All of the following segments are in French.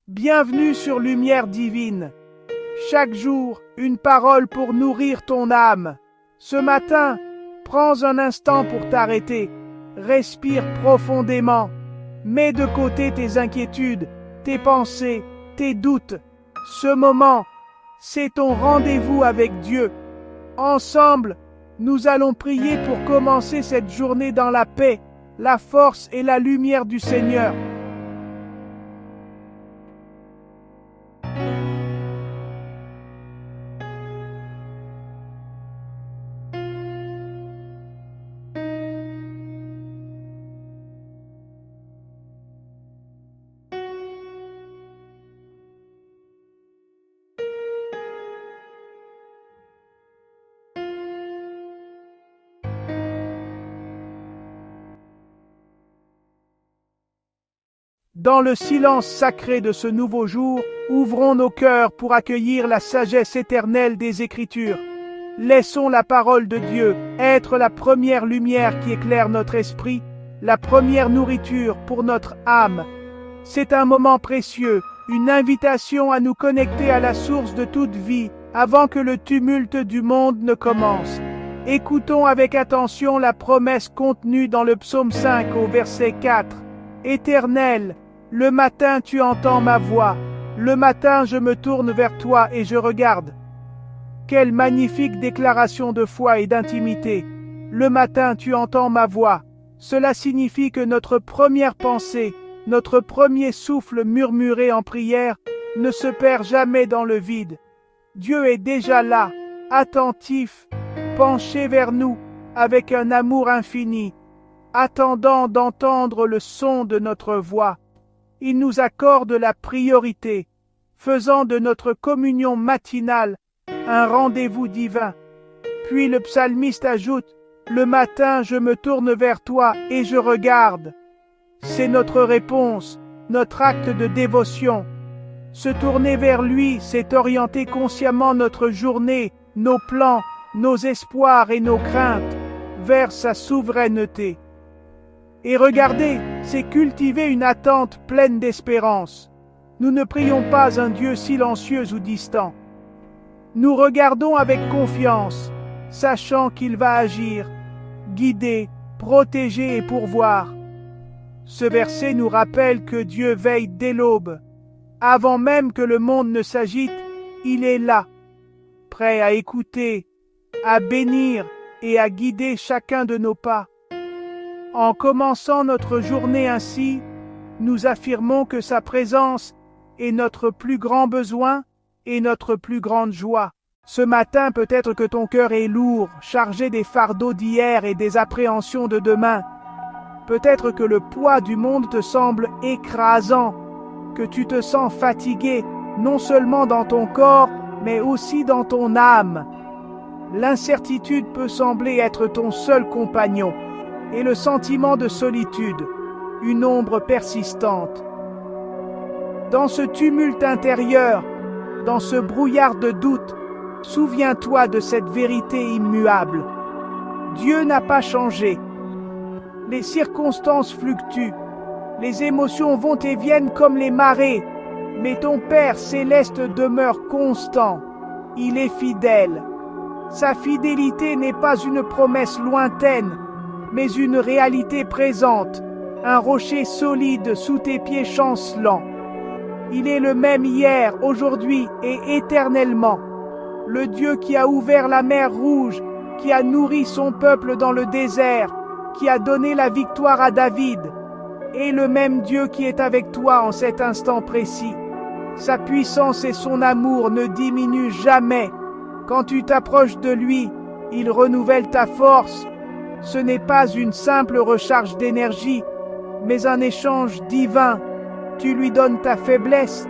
Bienvenue sur Lumière Divine. Chaque jour, une parole pour nourrir ton âme. Ce matin, prends un instant pour t'arrêter. Respire profondément. Mets de côté tes inquiétudes, tes pensées, tes doutes. Ce moment, c'est ton rendez-vous avec Dieu. Ensemble, nous allons prier pour commencer cette journée dans la paix, la force et la lumière du Seigneur. Dans le silence sacré de ce nouveau jour, ouvrons nos cœurs pour accueillir la sagesse éternelle des Écritures. Laissons la parole de Dieu être la première lumière qui éclaire notre esprit, la première nourriture pour notre âme. C'est un moment précieux, une invitation à nous connecter à la source de toute vie avant que le tumulte du monde ne commence. Écoutons avec attention la promesse contenue dans le psaume 5 au verset 4. Éternel, le matin tu entends ma voix, le matin je me tourne vers toi et je regarde. Quelle magnifique déclaration de foi et d'intimité. Le matin tu entends ma voix. Cela signifie que notre première pensée, notre premier souffle murmuré en prière ne se perd jamais dans le vide. Dieu est déjà là, attentif, penché vers nous avec un amour infini, attendant d'entendre le son de notre voix. Il nous accorde la priorité, faisant de notre communion matinale un rendez-vous divin. Puis le psalmiste ajoute, « Le matin je me tourne vers toi et je regarde ». C'est notre réponse, notre acte de dévotion. Se tourner vers lui, c'est orienter consciemment notre journée, nos plans, nos espoirs et nos craintes vers sa souveraineté. Et regarder, c'est cultiver une attente pleine d'espérance. Nous ne prions pas un Dieu silencieux ou distant. Nous regardons avec confiance, sachant qu'il va agir, guider, protéger et pourvoir. Ce verset nous rappelle que Dieu veille dès l'aube. Avant même que le monde ne s'agite, il est là, prêt à écouter, à bénir et à guider chacun de nos pas. En commençant notre journée ainsi, nous affirmons que sa présence est notre plus grand besoin et notre plus grande joie. Ce matin, peut-être que ton cœur est lourd, chargé des fardeaux d'hier et des appréhensions de demain. Peut-être que le poids du monde te semble écrasant, que tu te sens fatigué, non seulement dans ton corps, mais aussi dans ton âme. L'incertitude peut sembler être ton seul compagnon, et le sentiment de solitude, une ombre persistante. Dans ce tumulte intérieur, dans ce brouillard de doute, souviens-toi de cette vérité immuable. Dieu n'a pas changé. Les circonstances fluctuent, les émotions vont et viennent comme les marées, mais ton Père céleste demeure constant. Il est fidèle. Sa fidélité n'est pas une promesse lointaine, mais une réalité présente, un rocher solide sous tes pieds chancelants. Il est le même hier, aujourd'hui et éternellement. Le Dieu qui a ouvert la mer Rouge, qui a nourri son peuple dans le désert, qui a donné la victoire à David, est le même Dieu qui est avec toi en cet instant précis. Sa puissance et son amour ne diminuent jamais. Quand tu t'approches de lui, il renouvelle ta force. Ce n'est pas une simple recharge d'énergie, mais un échange divin. Tu lui donnes ta faiblesse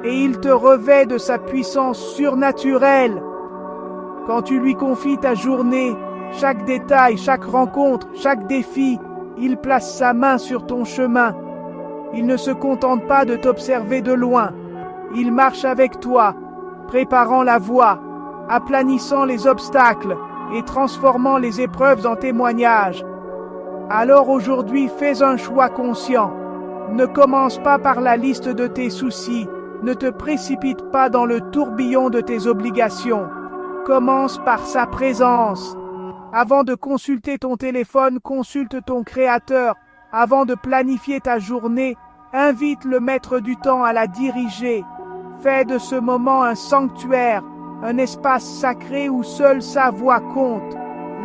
et il te revêt de sa puissance surnaturelle. Quand tu lui confies ta journée, chaque détail, chaque rencontre, chaque défi, il place sa main sur ton chemin. Il ne se contente pas de t'observer de loin. Il marche avec toi, préparant la voie, aplanissant les obstacles et transformant les épreuves en témoignages. Alors aujourd'hui, fais un choix conscient. Ne commence pas par la liste de tes soucis, Ne te précipite pas dans le tourbillon de tes obligations. Commence par sa présence. Avant de consulter ton téléphone, consulte ton Créateur. Avant de planifier ta journée, invite le Maître du temps à la diriger. Fais de ce moment un sanctuaire, un espace sacré où seule sa voix compte.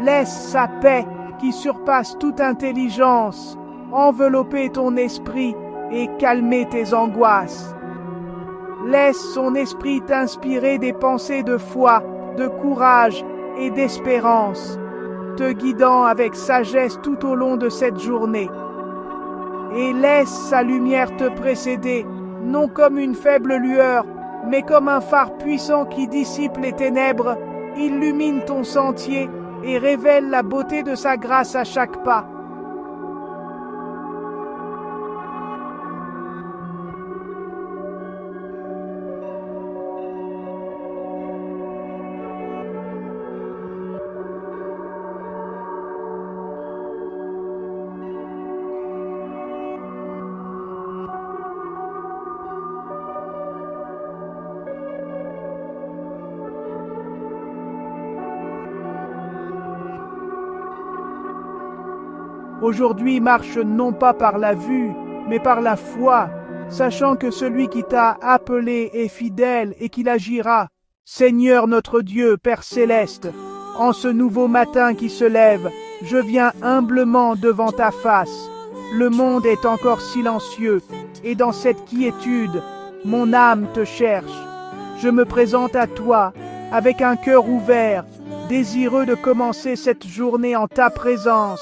Laisse sa paix, qui surpasse toute intelligence, envelopper ton esprit et calmer tes angoisses. Laisse son esprit t'inspirer des pensées de foi, de courage et d'espérance, te guidant avec sagesse tout au long de cette journée. Et laisse sa lumière te précéder, non comme une faible lueur, mais comme un phare puissant qui dissipe les ténèbres, illumine ton sentier et révèle la beauté de sa grâce à chaque pas. Aujourd'hui marche non pas par la vue, mais par la foi, sachant que celui qui t'a appelé est fidèle et qu'il agira. Seigneur notre Dieu, Père céleste, en ce nouveau matin qui se lève, je viens humblement devant ta face. Le monde est encore silencieux, et dans cette quiétude, mon âme te cherche. Je me présente à toi, avec un cœur ouvert, désireux de commencer cette journée en ta présence.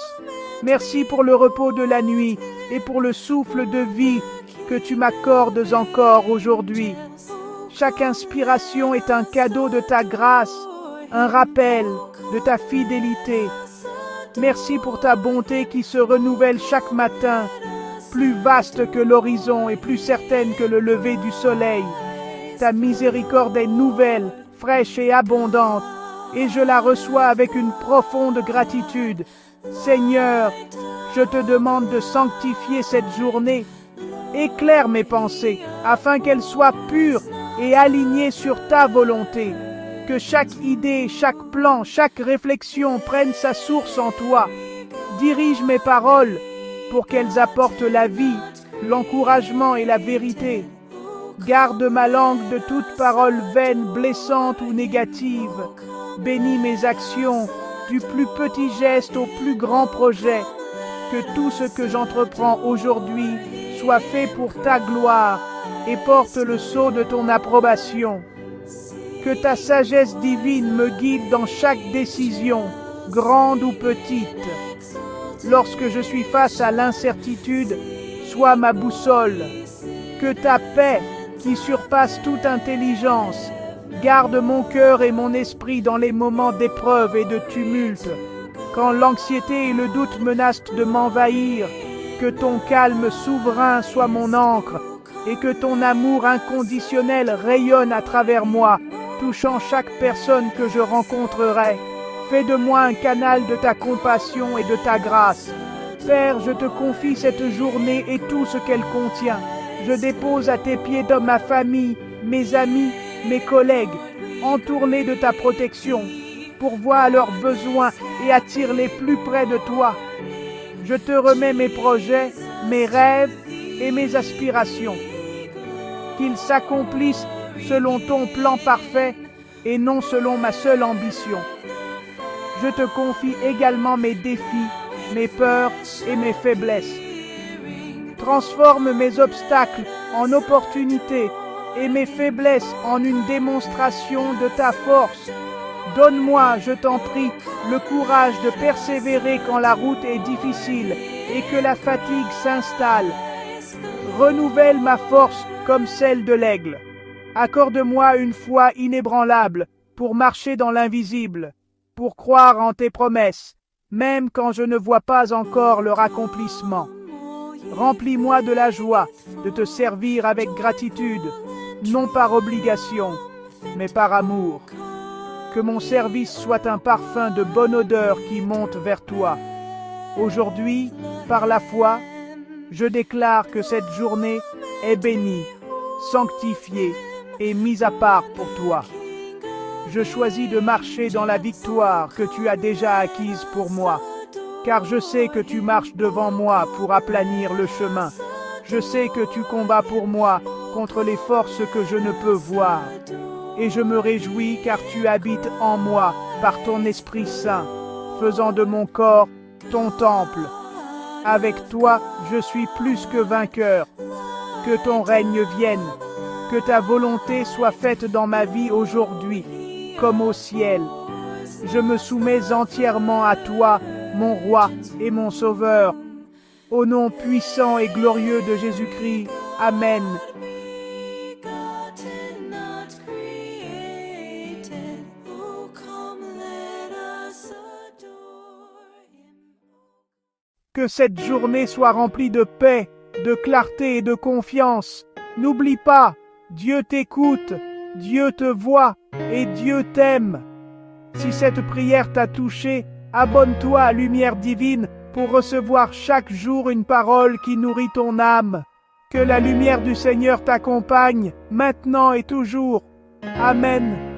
Merci pour le repos de la nuit et pour le souffle de vie que tu m'accordes encore aujourd'hui. Chaque inspiration est un cadeau de ta grâce, un rappel de ta fidélité. Merci pour ta bonté qui se renouvelle chaque matin, plus vaste que l'horizon et plus certaine que le lever du soleil. Ta miséricorde est nouvelle, fraîche et abondante, et je la reçois avec une profonde gratitude. Seigneur, je te demande de sanctifier cette journée. Éclaire mes pensées, afin qu'elles soient pures et alignées sur ta volonté. Que chaque idée, chaque plan, chaque réflexion prenne sa source en toi. Dirige mes paroles pour qu'elles apportent la vie, l'encouragement et la vérité. Garde ma langue de toute parole vaine, blessante ou négative. Bénis mes actions, du plus petit geste au plus grand projet. Que tout ce que j'entreprends aujourd'hui soit fait pour ta gloire et porte le sceau de ton approbation. Que ta sagesse divine me guide dans chaque décision, grande ou petite. Lorsque je suis face à l'incertitude, sois ma boussole. Que ta paix, qui surpasse toute intelligence, garde mon cœur et mon esprit dans les moments d'épreuve et de tumulte. Quand l'anxiété et le doute menacent de m'envahir, que ton calme souverain soit mon ancre et que ton amour inconditionnel rayonne à travers moi, touchant chaque personne que je rencontrerai. Fais de moi un canal de ta compassion et de ta grâce. Père, je te confie cette journée et tout ce qu'elle contient. Je dépose à tes pieds de ma famille, mes amis, mes collègues. Entoure-les de ta protection. Pourvois à leurs besoins et attire-les plus près de toi. Je te remets mes projets, mes rêves et mes aspirations. Qu'ils s'accomplissent selon ton plan parfait et non selon ma seule ambition. Je te confie également mes défis, mes peurs et mes faiblesses. Transforme mes obstacles en opportunités et mes faiblesses en une démonstration de ta force. Donne-moi, je t'en prie, le courage de persévérer quand la route est difficile et que la fatigue s'installe. Renouvelle ma force comme celle de l'aigle. Accorde-moi une foi inébranlable pour marcher dans l'invisible, pour croire en tes promesses, même quand je ne vois pas encore leur accomplissement. Remplis-moi de la joie de te servir avec gratitude, non par obligation, mais par amour. Que mon service soit un parfum de bonne odeur qui monte vers toi. Aujourd'hui, par la foi, je déclare que cette journée est bénie. sanctifié et mis à part pour toi. Je choisis de marcher dans la victoire que tu as déjà acquise pour moi, car je sais que tu marches devant moi pour aplanir le chemin. Je sais que tu combats pour moi contre les forces que je ne peux voir. Et je me réjouis car tu habites en moi par ton Esprit Saint, faisant de mon corps ton temple. Avec toi, je suis plus que vainqueur. Que ton règne vienne, que ta volonté soit faite dans ma vie aujourd'hui, comme au ciel. Je me soumets entièrement à toi, mon roi et mon sauveur. Au nom puissant et glorieux de Jésus-Christ. Amen. Que cette journée soit remplie de paix, de clarté et de confiance. N'oublie pas, Dieu t'écoute, Dieu te voit et Dieu t'aime. Si cette prière t'a touché, abonne-toi à Lumière Divine pour recevoir chaque jour une parole qui nourrit ton âme. Que la lumière du Seigneur t'accompagne, maintenant et toujours. Amen.